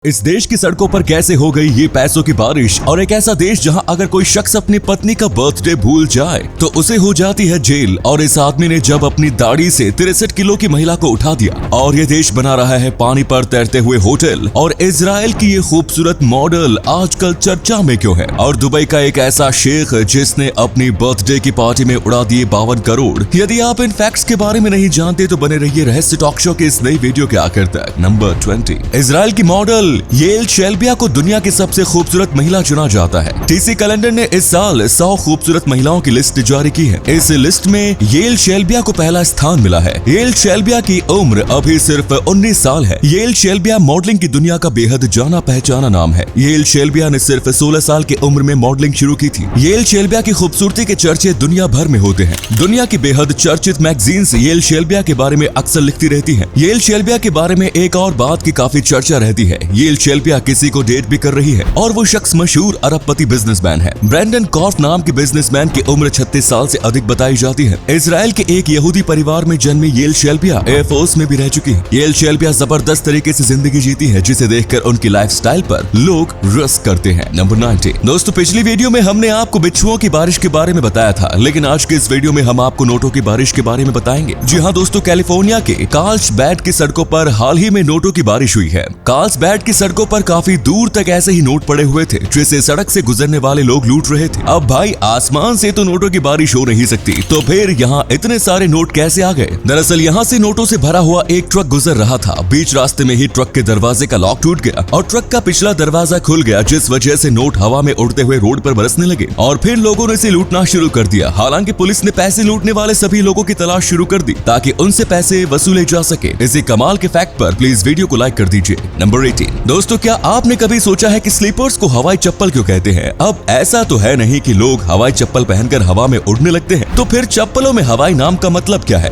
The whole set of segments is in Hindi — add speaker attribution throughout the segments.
Speaker 1: इस देश की सड़कों पर कैसे हो गई ये पैसों की बारिश। और एक ऐसा देश जहां अगर कोई शख्स अपनी पत्नी का बर्थडे भूल जाए तो उसे हो जाती है जेल। और इस आदमी ने जब अपनी दाढ़ी से 63 किलो की महिला को उठा दिया। और ये देश बना रहा है पानी पर तैरते हुए होटल। और इजराइल की ये खूबसूरत मॉडल आजकल चर्चा में क्यों है। और दुबई का एक ऐसा शेख जिसने अपनी बर्थडे की पार्टी में उड़ा दिए 52 करोड़। यदि आप इन फैक्ट्स के बारे में नहीं जानते तो बने रहिए रहस्य टॉक शो के इस नई वीडियो के आखिर तक। नंबर 20, इजराइल की मॉडल येल शेल्बिया को दुनिया की सबसे खूबसूरत महिला चुना जाता है। टीसी कैलेंडर ने इस साल 100 खूबसूरत महिलाओं की लिस्ट जारी की है। इस लिस्ट में येल शेल्बिया को पहला स्थान मिला है। येल शेल्बिया की उम्र अभी सिर्फ 19 साल है। येल शेल्बिया मॉडलिंग की दुनिया का बेहद जाना पहचाना नाम है। येल शेल्बिया ने सिर्फ 16 साल की उम्र में मॉडलिंग शुरू की थी। येल शेल्बिया की खूबसूरती के चर्चे दुनिया भर में होते हैं। दुनिया की बेहद चर्चित मैगजीन्स येल शेल्बिया के बारे में अक्सर लिखती रहती है। येल शेल्बिया के बारे में एक और बात की काफी चर्चा रहती है। येल शेल्बिया किसी को डेट भी कर रही है और वो शख्स मशहूर अरबपति बिजनेसमैन है। ब्रेंडन कॉर्फ नाम के बिजनेसमैन की उम्र 36 साल से अधिक बताई जाती है। इजराइल के एक यहूदी परिवार में जन्मी येल शेल्बिया एयरफोर्स में भी रह चुकी है। येल शेल्बिया जबरदस्त तरीके से जिंदगी जीती है जिसे देखकर उनकी लाइफस्टाइल पर लोग रस करते हैं। नंबर 90, दोस्तों पिछली वीडियो में हमने आपको बिच्छुओं की बारिश के बारे में बताया था, लेकिन आज के इस वीडियो में हम आपको नोटों की बारिश के बारे में बताएंगे। जी हाँ दोस्तों, कैलिफोर्निया के कार्ल्सबैड की सड़कों पर हाल ही में नोटों की बारिश हुई है। कार्ल्सबैड की सड़कों पर काफी दूर तक ऐसे ही नोट पड़े हुए थे जिसे सड़क से गुजरने वाले लोग लूट रहे थे। अब भाई आसमान से तो नोटों की बारिश हो नहीं सकती, तो फिर यहाँ इतने सारे नोट कैसे आ गए। दरअसल यहाँ से नोटों से भरा हुआ एक ट्रक गुजर रहा था। बीच रास्ते में ही ट्रक के दरवाजे का लॉक टूट गया और ट्रक का पिछला दरवाजा खुल गया, जिस वजह से नोट हवा में उड़ते हुए रोड पर बरसने लगे और फिर लोगों ने इसे लूटना शुरू कर दिया। हालांकि पुलिस ने पैसे लूटने वाले सभी लोगों की तलाश शुरू कर दी ताकि उनसे पैसे वसूले जा सके। इसी कमाल के फैक्ट पर प्लीज वीडियो को लाइक कर दीजिए। नंबर 18, दोस्तों क्या आपने कभी सोचा है कि स्लीपर्स को हवाई चप्पल क्यों कहते हैं। अब ऐसा तो है नहीं कि लोग हवाई चप्पल पहनकर हवा में उड़ने लगते हैं, तो फिर चप्पलों में हवाई नाम का मतलब क्या है।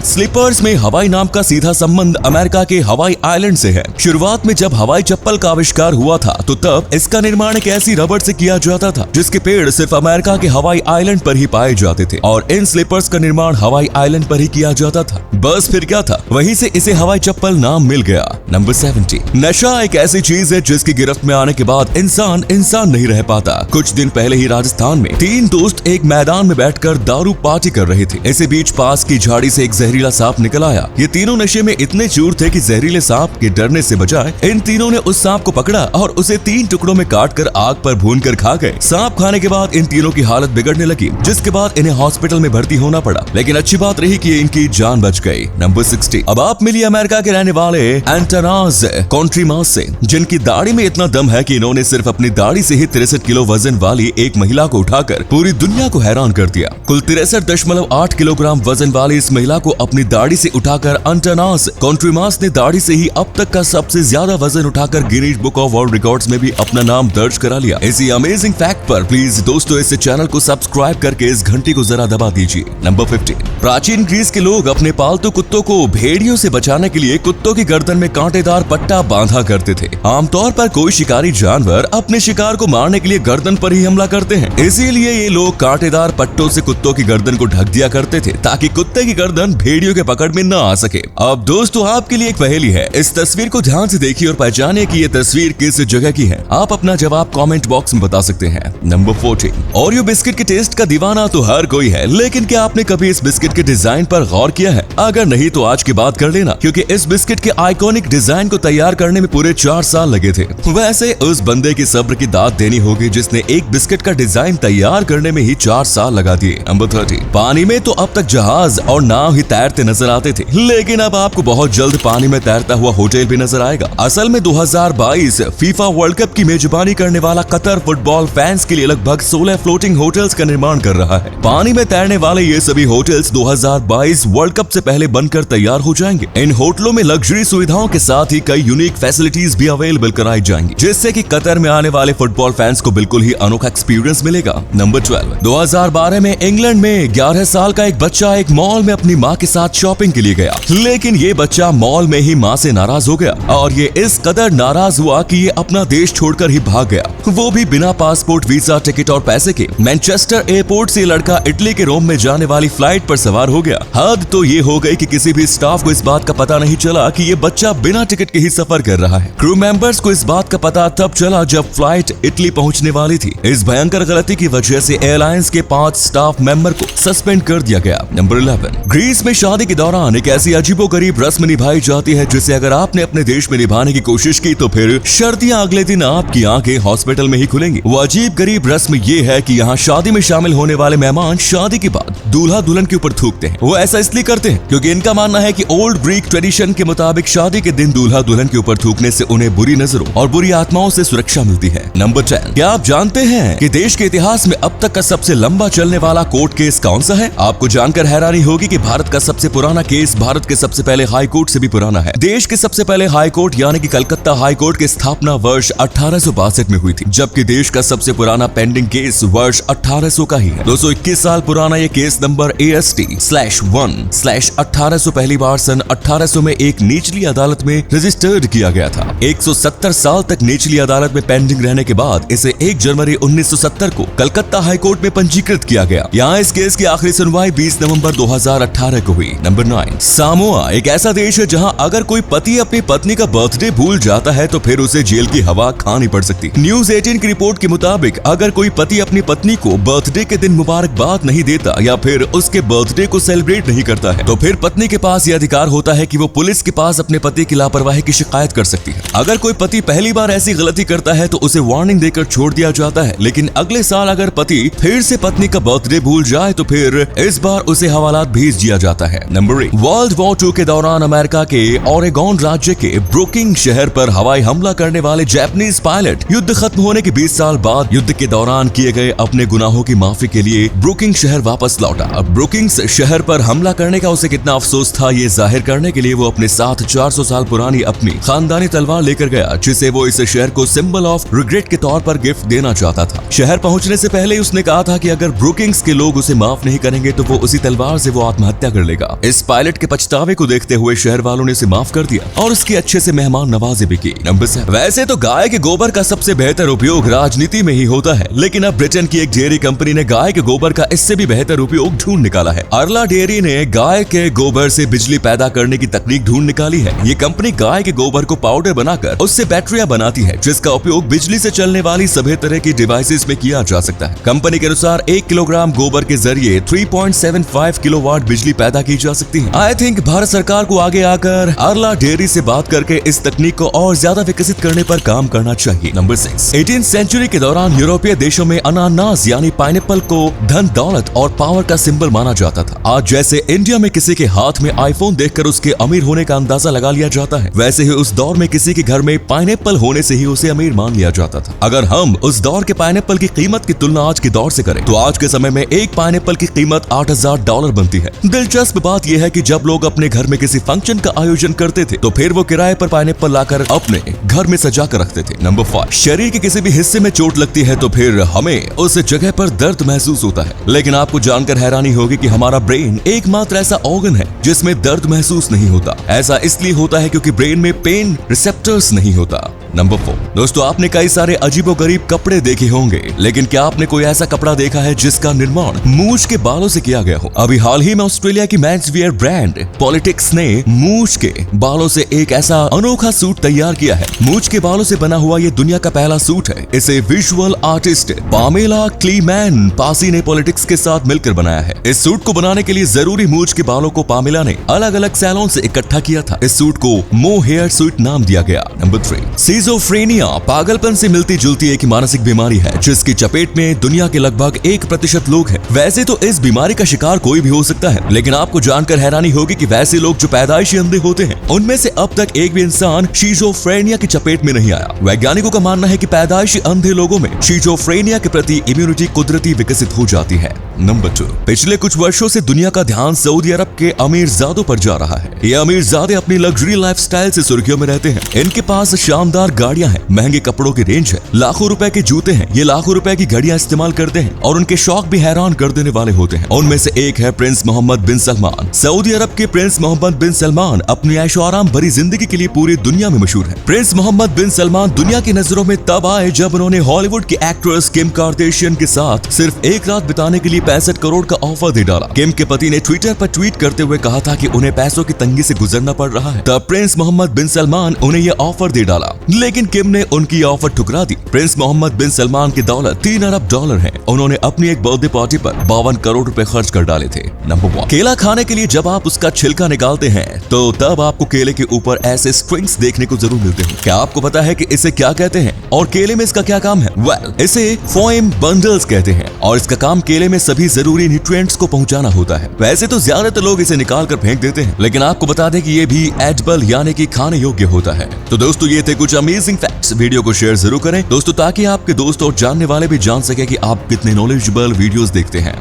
Speaker 1: स्लीपर्स में हवाई नाम का सीधा संबंध अमेरिका के हवाई आइलैंड से है। शुरुआत में जब हवाई चप्पल का आविष्कार हुआ था तो तब इसका निर्माण एक ऐसी रबड़ से किया जाता था जिसके पेड़ सिर्फ अमेरिका के हवाई आइलैंड पर ही पाए जाते थे और इन स्लीपर्स का निर्माण हवाई आइलैंड पर ही किया जाता था। बस फिर क्या था, वहीं से इसे हवाई चप्पल नाम मिल गया। नंबर 70, नशा एक ऐसी चीज है जिसकी गिरफ्त में आने के बाद इंसान नहीं रह पाता। कुछ दिन पहले ही राजस्थान में 3 दोस्त एक मैदान में बैठकर दारू पार्टी कर रहे थे। इसी बीच पास की झाड़ी से एक जहरीला सांप निकल आया। ये तीनों नशे में इतने चूर थे कि जहरीले सांप के डरने से बजाय इन तीनों ने उस सांप को पकड़ा और उसे 3 टुकड़ों में काटकर आग पर भूनकर खा गए। सांप खाने के बाद इन तीनों की हालत बिगड़ने लगी, जिसके बाद इन्हें हॉस्पिटल में भर्ती होना पड़ा, लेकिन अच्छी बात रही कि इनकी जान बच गई। नंबर 60, अब आप मिली अमेरिका के रहने वाले एंटोनास कॉन्ट्रीमास से, जिनकी दाढ़ी में इतना दम है कि इन्होंने सिर्फ अपनी दाढ़ी से ही 63 किलो वजन वाली एक महिला को उठाकर पूरी दुनिया को हैरान कर दिया। कुल 63.8 किलोग्राम वजन वाली इस महिला को अपनी दाढ़ी से उठाकर एंटोनास कॉन्ट्रीमास ने दाढ़ी से ही अब तक का सबसे ज्यादा वजन उठाकर Guinness book of world records में भी अपना नाम दर्ज करा लिया। इसी अमेजिंग फैक्ट पर प्लीज दोस्तों इस चैनल को सब्सक्राइब करके इस घंटी को जरा दबा दीजिए। नंबर 15, प्राचीन ग्रीस के लोग अपने पालतू कुत्तों को भेड़ियों से बचाने के लिए कुत्तों की गर्दन में कांटेदार पट्टा बांधा करते थे। आमतौर पर कोई शिकारी जानवर अपने शिकार को मारने के लिए गर्दन पर ही हमला करते हैं, इसीलिए ये लोग कांटेदार पट्टों से कुत्तों की गर्दन को ढक दिया करते थे ताकि कुत्ते की गर्दन भेड़ियों के पकड़ में न आ सके। अब दोस्तों आपके लिए एक पहेली है, इस तस्वीर को ध्यान से देखिए और पहचानिए कि ये तस्वीर किस जगह की है। आप अपना जवाब कमेंट बॉक्स में बता सकते हैं। नंबर 14, ओरियो बिस्किट के टेस्ट का दीवाना तो हर कोई है, लेकिन क्या आपने कभी इस बिस्किट के डिजाइन पर गौर किया है। अगर नहीं तो आज की बात कर लेना, क्योंकि इस बिस्किट के आइकॉनिक डिजाइन को तैयार करने में पूरे 4 साल लगे थे। वैसे उस बंदे की सब्र की दाद देनी होगी जिसने एक बिस्किट का डिजाइन तैयार करने में ही 4 साल लगा दिए। नंबर 30, पानी में तो अब तक जहाज और नाव ही तैरते नजर आते थे, लेकिन अब आपको बहुत जल्द पानी में तैरता हुआ होटल भी नजर आएगा। असल में 2022 फीफा वर्ल्ड कप की मेजबानी करने वाला कतर फुटबॉल फैंस के लिए लगभग 16 फ्लोटिंग होटल्स का निर्माण कर रहा है। पानी में तैरने वाले ये सभी होटल्स 2022 वर्ल्ड कप से पहले बनकर तैयार हो जाएंगे। इन होटलों में लग्जरी सुविधाओं के साथ ही कई यूनिक फैसिलिटीज भी अवेलेबल कराई जाएंगी, जिससे कि कतर में आने वाले फुटबॉल फैंस को बिल्कुल ही अनोखा एक्सपीरियंस मिलेगा। नंबर 12, 2012 में इंग्लैंड में 11 साल का एक बच्चा एक मॉल में अपनी माँ के साथ शॉपिंग के लिए गया, लेकिन ये बच्चा मॉल में ही माँ से नाराज हो गया और ये इस कदर नाराज हुआ कि ये अपना देश छोड़कर ही भाग गया, वो भी बिना पासपोर्ट, वीजा, टिकट और पैसे के। मैनचेस्टर एयरपोर्ट से लड़का इटली के रोम में जाने वाली फ्लाइट पर सवार हो गया। हद तो ये हो गई कि किसी भी स्टाफ को इस बात का पता नहीं चला कि ये बच्चा बिना टिकट के ही सफर कर रहा है। क्रू मेंबर्स को इस बात का पता तब चला जब फ्लाइट इटली पहुंचने वाली थी। इस भयंकर गलती की वजह से एयरलाइंस के 5 स्टाफ मेंबर को सस्पेंड कर दिया गया। नंबर 11, ग्रीस में शादी के दौरान एक ऐसी अजीबोगरीब रस्म निभाई जाती है जिसे अगर आपने अपने देश में निभाने की कोशिश की तो फिर शर्तियां अगले दिन आपकी आंखें हॉस्पिटल में ही खुलेंगी। वो अजीब गरीब रस्म ये है कि यहाँ शादी में शामिल होने वाले मेहमान शादी के बाद दूल्हा दुल्हन के ऊपर थूकते हैं। वो ऐसा इसलिए करते हैं क्योंकि इनका मानना है कि ओल्ड ग्रीक ट्रेडिशन के मुताबिक शादी के दिन दूल्हा दुल्हन के ऊपर थूकने से उन्हें बुरी नजरों और बुरी आत्माओं से सुरक्षा मिलती है। नंबर 10, क्या आप जानते हैं कि देश के इतिहास में अब तक का सबसे लंबा चलने वाला कोर्ट केस कौन सा है? आपको जानकर हैरानी होगी कि भारत का सबसे पुराना केस भारत के सबसे पहले हाई कोर्ट से भी पुराना है। देश के सबसे पहले हाई कोर्ट यानी कि कलकत्ता हाई कोर्ट की स्थापना वर्ष 1862 में हुई थी, जबकि देश का सबसे पुराना पेंडिंग केस वर्ष 1800 का ही है। 221 साल पुराना ये केस नंबर AST/1/1800 पहली बार सन 1800 में एक निचली अदालत में रजिस्टर्ड किया गया था। 170 साल तक निचली अदालत में पेंडिंग रहने के बाद इसे 1 जनवरी 1970 को कलकत्ता हाई कोर्ट में पंजीकृत किया गया। यहाँ इस केस की आखिरी सुनवाई 20 नवंबर 2018 को हुई। नंबर 9, सामोआ एक ऐसा देश है जहाँ अगर कोई पति अपनी पत्नी का बर्थडे भूल जाता है तो फिर उसे जेल की हवा खानी पड़ सकती। न्यूज 18 की रिपोर्ट के मुताबिक अगर कोई पति अपनी पत्नी को बर्थडे के दिन मुबारकबाद नहीं देता या फिर उसके बर्थडे को सेलिब्रेट नहीं करता है तो फिर पत्नी के पास यह अधिकार होता है कि वो पुलिस के पास अपने पति की लापरवाही की शिकायत कर सकती है। अगर कोई पति पहली बार ऐसी गलती करता है तो उसे वार्निंग देकर छोड़ दिया जाता है, लेकिन अगले साल अगर पति फिर से पत्नी का बर्थडे भूल जाए तो फिर इस बार उसे हवालात भेज दिया जाता है। नंबर 8, वर्ल्ड वॉर 2 के दौरान अमेरिका के ओरेगोन राज्य के ब्रुकिंग शहर पर हवाई हमला करने वाले जापानीज पायलट युद्ध खत्म होने के 20 साल बाद युद्ध के दौरान किए गए अपने गुनाहों की माफी के लिए ब्रुकिंग शहर वापस लौटा। अब ब्रुकिंग शहर पर हमला करने का उसे कितना अफसोस था ये जाहिर करने के लिए वो अपने साथ 400 साल पुरानी अपनी खानदानी तलवार लेकर गया, जिसे वो इस शहर को सिंबल ऑफ रिग्रेट के तौर पर गिफ्ट देना चाहता था। शहर पहुंचने से पहले उसने कहा था कि अगर ब्रुकिंग्स के लोग उसे माफ नहीं करेंगे तो वो उसी तलवार से वो आत्महत्या कर लेगा। इस पायलट के पछतावे को देखते हुए शहर वालों ने उसे माफ कर दिया और उसकी अच्छे से मेहमान नवाजी भी की। नंबर 7, वैसे तो गाय के गोबर का सबसे बेहतर उपयोग राजनीति में ही होता है, लेकिन अब ब्रिटेन की एक डेयरी कंपनी ने गाय के गोबर का इससे भी बेहतर उपयोग ढूंढ निकाला है। अर्ला डेयरी ने गाय के गोबर से बिजली पैदा करने की तकनीक ढूंढ निकाली है। ये कंपनी गाय के गोबर को पाउडर बनाकर उससे बैटरियां बनाती है, जिसका उपयोग बिजली से चलने वाली सभी तरह की डिवाइसेस में किया जा सकता है। कंपनी के अनुसार 1 किलोग्राम गोबर के जरिए 3.75 किलोवाट बिजली पैदा की जा सकती है। आई थिंक भारत सरकार को आगे आकर अर्ला डेयरी से बात करके इस तकनीक को और ज्यादा विकसित करने पर काम करना चाहिए। नंबर 6, 18th सेंचुरी के दौरान यूरोपीय देशों में अनानास यानी पाइनएप्पल को धन दौलत और पावर का सिंबल माना जाता था। आज जैसे इंडिया में किसी के हाथ में आईफोन देखकर उसके अमीर होने का अंदाजा लगा लिया जाता है, वैसे ही उस दौर में किसी के घर में पाइनएप्पल होने से ही उसे अमीर मान लिया जाता था। अगर हम उस दौर के पाइनएप्पल की कीमत की तुलना आज के दौर से करें तो आज के समय में एक पाइनएप्पल की कीमत $8,000 बनती है। दिलचस्प बात यह है कि जब लोग अपने घर में किसी फंक्शन का आयोजन करते थे तो फिर वो किराए पर पाइनएप्पल लाकर अपने घर में सजा कर रखते थे। नंबर 5, शरीर के किसी भी हिस्से में चोट लगती है तो फिर हमें उस जगह पर दर्द महसूस होता है, लेकिन आपको जानकर हैरानी होगी कि हमारा ब्रेन एकमात्र ऐसा ऑर्गन है जिसमें दर्द महसूस नहीं होता। ऐसा इसलिए होता है क्योंकि ब्रेन में पेन रिसेप्टर्स नहीं होता। नंबर 4, दोस्तों आपने कई सारे अजीबोगरीब कपड़े देखे होंगे, लेकिन क्या आपने कोई ऐसा कपड़ा देखा है जिसका निर्माण मूंछ के बालों से किया गया हो? अभी हाल ही में ऑस्ट्रेलिया की मेंस वियर ब्रांड पॉलिटिक्स ने मूंछ के बालों से एक ऐसा अनोखा सूट तैयार किया है। मूंछ के बालों से बना हुआ ये दुनिया का पहला सूट है। इसे विजुअल आर्टिस्ट पामेला क्लीमैन पासी ने पॉलिटिक्स के साथ मिलकर बनाया है। इस सूट को बनाने के लिए जरूरी मूंछ के बालों को पामेला ने अलग अलग सैलून से इकट्ठा किया था। इस सूट को मो हेयर सूट नाम दिया गया। नंबर 3, सिजोफ्रेनिया पागलपन से मिलती जुलती एक मानसिक बीमारी है जिसकी चपेट में दुनिया के लगभग 1% लोग हैं। वैसे तो इस बीमारी का शिकार कोई भी हो सकता है, लेकिन आपको जानकर हैरानी होगी कि वैसे लोग जो पैदाइशी अंधे होते हैं उनमें से अब तक एक भी इंसान सिजोफ्रेनिया की चपेट में नहीं आया। वैज्ञानिकों का मानना है कि पैदाइशी अंधे लोगों में सिजोफ्रेनिया के प्रति इम्यूनिटी कुदरती विकसित हो जाती है। नंबर 2, पिछले कुछ वर्षों से दुनिया का ध्यान सऊदी अरब के अमीरजादों पर जा रहा है। ये अमीरजादे अपनी लग्जरी लाइफस्टाइल से सुर्खियों में रहते हैं। इनके पास शानदार गाड़ियां हैं, महंगे कपड़ों की रेंज है, लाखों रुपए के जूते हैं, ये लाखों रुपए की घड़ियां इस्तेमाल करते हैं और उनके शौक भी हैरान कर देने वाले होते हैं। उनमें से एक है प्रिंस मोहम्मद बिन सलमान। सऊदी अरब के प्रिंस मोहम्मद बिन सलमान अपनी ऐशो आराम भरी जिंदगी के लिए पूरी दुनिया में मशहूर है। प्रिंस मोहम्मद बिन सलमान दुनिया की नजरों में तब आए जब उन्होंने हॉलीवुड की एक्ट्रेस किम कार्दाशियन के साथ सिर्फ एक रात बिताने के लिए 65 करोड़ का ऑफर दे डाला। किम के पति ने ट्विटर पर ट्वीट करते हुए कहा था कि उन्हें पैसों की तंगी से गुजरना पड़ रहा है, तब प्रिंस मोहम्मद बिन सलमान उन्हें यह ऑफर दे डाला, लेकिन किम ने उनकी ऑफर ठुकरा दी। प्रिंस मोहम्मद बिन सलमान की दौलत $3 अरब है। उन्होंने अपनी एक बर्थडे पार्टी पर 52 करोड़ रुपए खर्च कर डाले थे। नंबर 1, केला खाने के लिए जब आप उसका छिलका निकालते हैं तो तब आपको केले के ऊपर ऐसे स्ट्रिंग्स देखने को जरूर मिलते हैं। क्या आपको पता है कि इसे क्या कहते हैं और केले में इसका क्या काम है? वेल, इसे फोएम बंडल्स कहते हैं और इसका काम केले में सभी जरूरी न्यूट्रिएंट्स को पहुंचाना होता है। वैसे तो ज्यादातर लोग इसे निकाल कर फेंक देते हैं, लेकिन आपको बता दें कि ये भी एडिबल यानी कि खाने योग्य होता है। तो दोस्तों, ये थे कुछ अमेजिंग फैक्ट्स। वीडियो को शेयर जरूर करें दोस्तों, ताकि आपके दोस्त और जानने वाले भी जान सके कि आप कितने नॉलेजेबल वीडियोस देखते हैं।